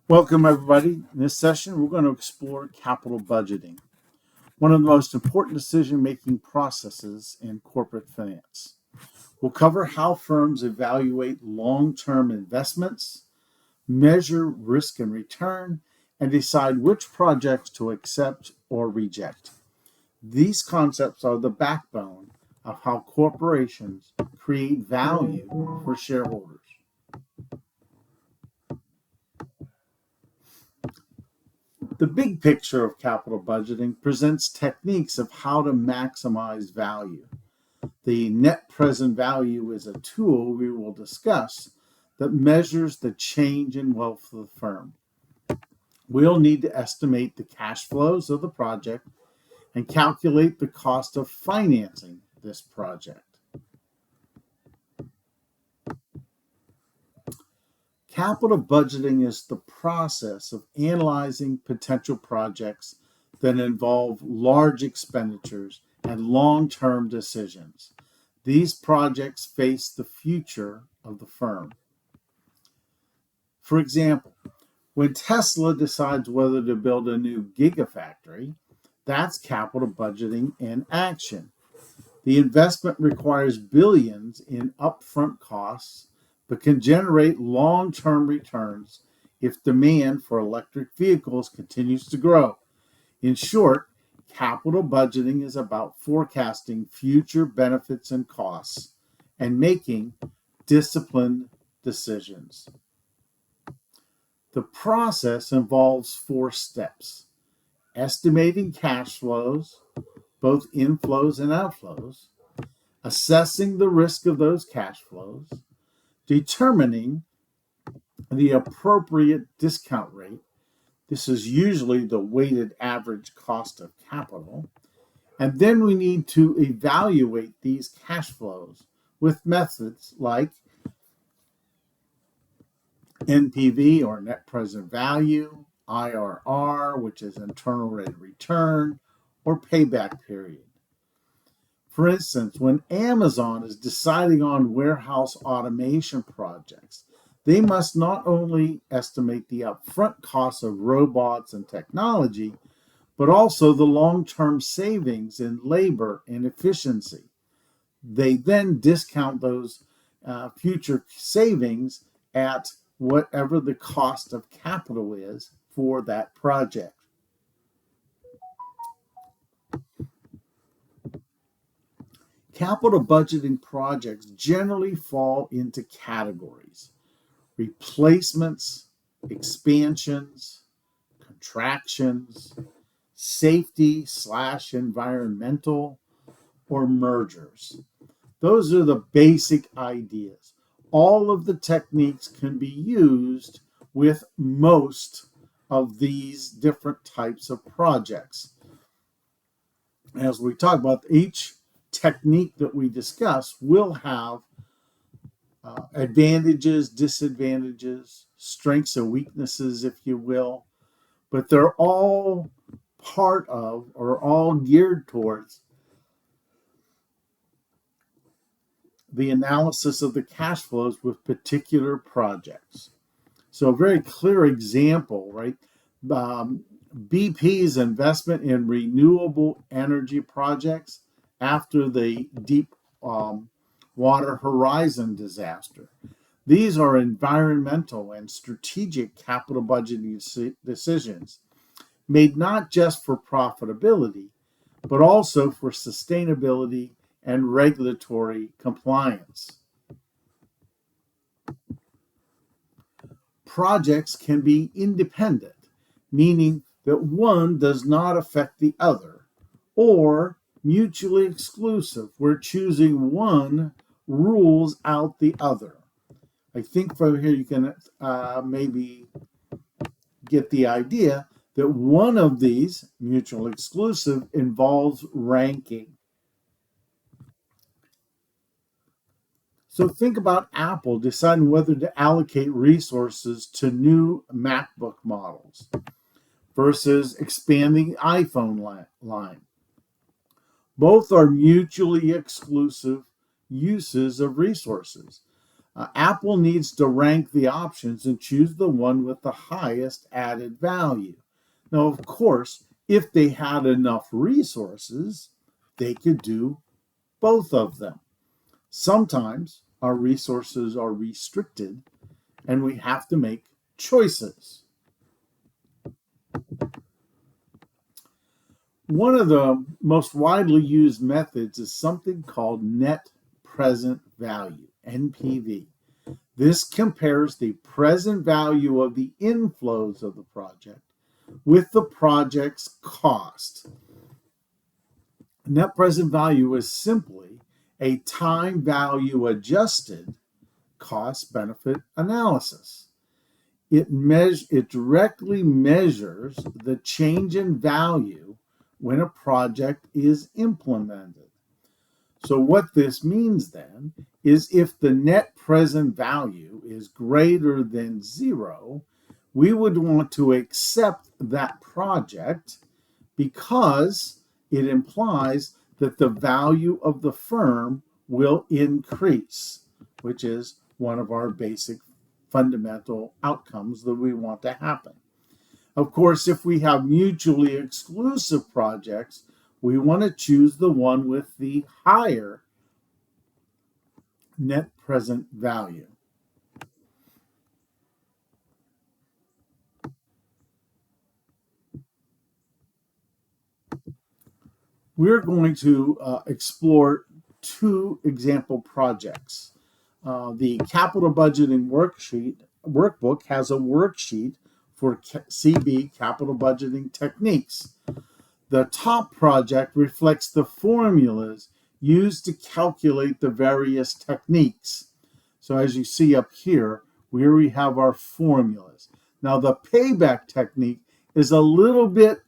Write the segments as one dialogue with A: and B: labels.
A: Welcome, everybody. In this session, we're going to explore capital budgeting, one of the most important decision-making processes in corporate finance. We'll cover how firms evaluate long-term investments, measure risk and return, and decide which projects to accept or reject. These concepts are the backbone of how corporations create value for shareholders. The big picture of capital budgeting presents techniques of how to maximize value. The net present value is a tool we will discuss that measures the change in wealth of the firm. We'll need to estimate the cash flows of the project and calculate the cost of financing this project. Capital budgeting is the process of analyzing potential projects that involve large expenditures and long-term decisions. These projects face the future of the firm. For example, when Tesla decides whether to build a new gigafactory, that's capital budgeting in action. The investment requires billions in upfront costs, but can generate long-term returns if demand for electric vehicles continues to grow. In short, capital budgeting is about forecasting future benefits and costs and making disciplined decisions. The process involves 4 steps: estimating cash flows, both inflows and outflows, assessing the risk of those cash flows, determining the appropriate discount rate. This is usually the weighted average cost of capital. And then we need to evaluate these cash flows with methods like NPV, or net present value, IRR, which is internal rate of return, or payback period. For instance, when Amazon is deciding on warehouse automation projects, they must not only estimate the upfront costs of robots and technology, but also the long-term savings in labor and efficiency. They then discount those future savings at whatever the cost of capital is for that project. Capital budgeting projects generally fall into categories: replacements, expansions, contractions, safety/environmental, or mergers. Those are the basic ideas. All of the techniques can be used with most of these different types of projects. As we talk about, each technique that we discuss will have advantages, disadvantages, strengths and weaknesses, if you will, but they're all part of, or all geared towards, the analysis of the cash flows with particular projects. So a very clear example, right? BP's investment in renewable energy projects after the Deepwater Horizon disaster. These are environmental and strategic capital budgeting decisions made not just for profitability, but also for sustainability and regulatory compliance. Projects can be independent, meaning that one does not affect the other, or mutually exclusive, where choosing one rules out the other. I think from here you can maybe get the idea that one of these, mutual exclusive, involves ranking. So think about Apple deciding whether to allocate resources to new MacBook models versus expanding the iPhone line. Both are mutually exclusive uses of resources. Apple needs to rank the options and choose the one with the highest added value. Now, of course, if they had enough resources, they could do both of them. Sometimes our resources are restricted and we have to make choices. One of the most widely used methods is something called net present value, NPV. This compares the present value of the inflows of the project with the project's cost. Net present value is simply a time value adjusted cost benefit analysis. It directly measures the change in value when a project is implemented. So what this means then is if the net present value is greater than 0, we would want to accept that project because it implies that the value of the firm will increase, which is one of our basic fundamental outcomes that we want to happen. Of course, if we have mutually exclusive projects, we want to choose the one with the higher net present value. We're going to explore two example projects. The capital budgeting workbook has a worksheet for CB capital budgeting techniques. The top project reflects the formulas used to calculate the various techniques. So as you see up here, we have our formulas. Now the payback technique is a little bit,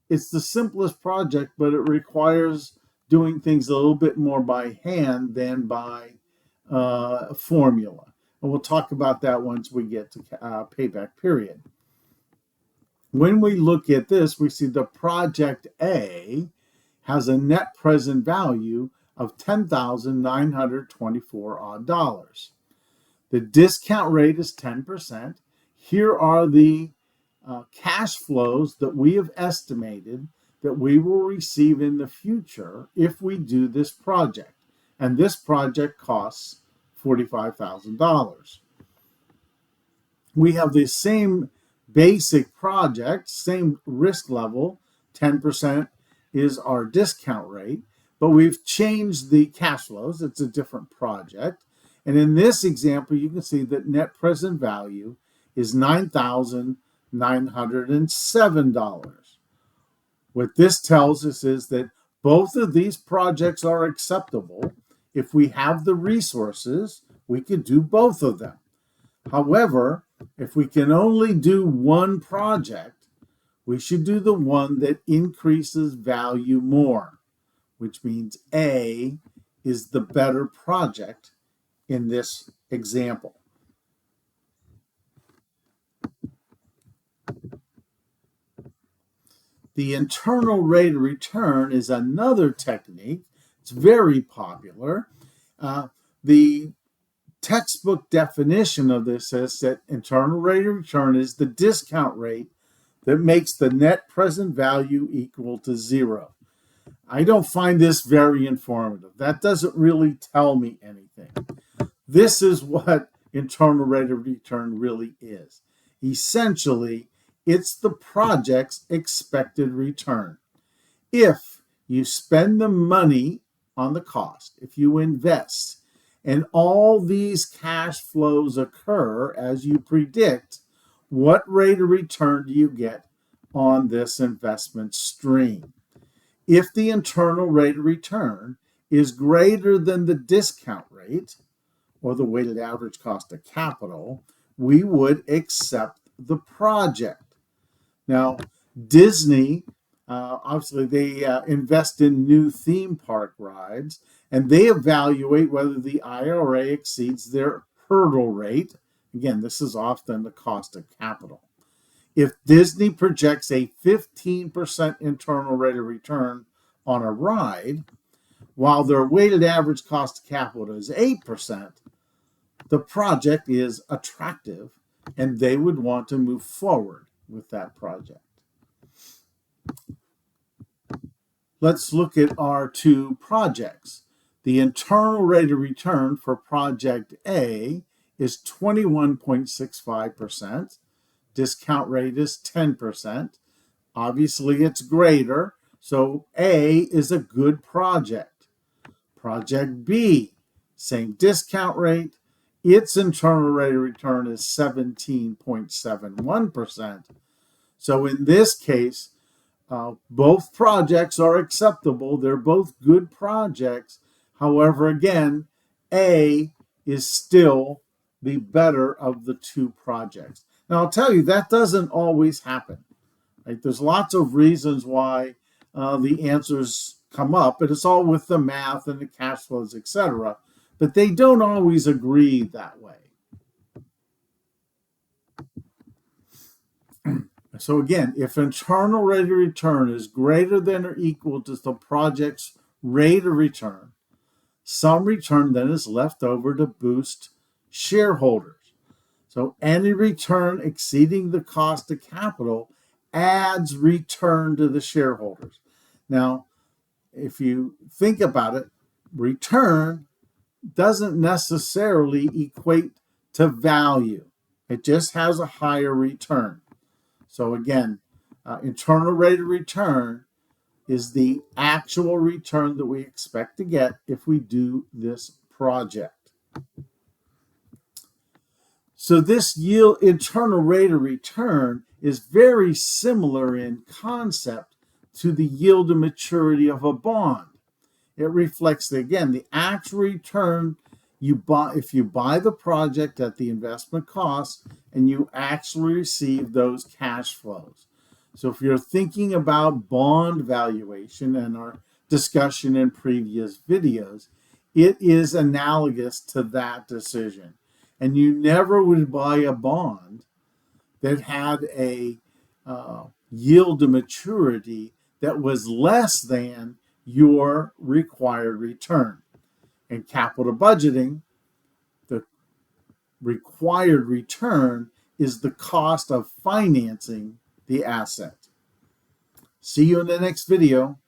A: it's the simplest project, but it requires doing things a little bit more by hand than by formula. And we'll talk about that once we get to payback period. When we look at this, we see the project A has a net present value of $10,924 odd dollars. The discount rate is 10%. Here are the cash flows that we have estimated that we will receive in the future if we do this project. And this project costs $45,000. We have the same basic project, same risk level, 10% is our discount rate, but we've changed the cash flows. It's a different project. And in this example, you can see that net present value is $9,907. What this tells us is that both of these projects are acceptable. If we have the resources, we could do both of them. However, if we can only do one project, we should do the one that increases value more, which means A is the better project in this example. The internal rate of return is another technique. It's very popular. The textbook definition of this says that internal rate of return is the discount rate that makes the net present value equal to 0. I don't find this very informative. That doesn't really tell me anything. This is what internal rate of return really is. Essentially, it's the project's expected return. If you spend the money on the cost, if you invest, and all these cash flows occur as you predict, what rate of return do you get on this investment stream? If the internal rate of return is greater than the discount rate, or the weighted average cost of capital, we would accept the project. Now, Disney, obviously, they invest in new theme park rides, and they evaluate whether the IRA exceeds their hurdle rate. Again, this is often the cost of capital. If Disney projects a 15% internal rate of return on a ride, while their weighted average cost of capital is 8%, the project is attractive and they would want to move forward with that project. Let's look at our two projects. The internal rate of return for project A is 21.65%. Discount rate is 10%. Obviously, it's greater, so A is a good project. Project B, same discount rate. Its internal rate of return is 17.71%. So in this case, both projects are acceptable. They're both good projects. However, again, A is still the better of the two projects. Now, I'll tell you, that doesn't always happen. Right? There's lots of reasons why the answers come up, but it's all with the math and the cash flows, etc. But they don't always agree that way. So again, if internal rate of return is greater than or equal to the project's rate of return, some return then is left over to boost shareholders. So any return exceeding the cost of capital adds return to the shareholders. Now, if you think about it, return doesn't necessarily equate to value. It just has a higher return. So again, internal rate of return is the actual return that we expect to get if we do this project. So this yield internal rate of return is very similar in concept to the yield to maturity of a bond. It reflects, again, the actual return you buy if you buy the project at the investment cost and you actually receive those cash flows. So if you're thinking about bond valuation and our discussion in previous videos, it is analogous to that decision. And you never would buy a bond that had a yield to maturity that was less than your required return. In capital budgeting, the required return is the cost of financing the asset. See you in the next video.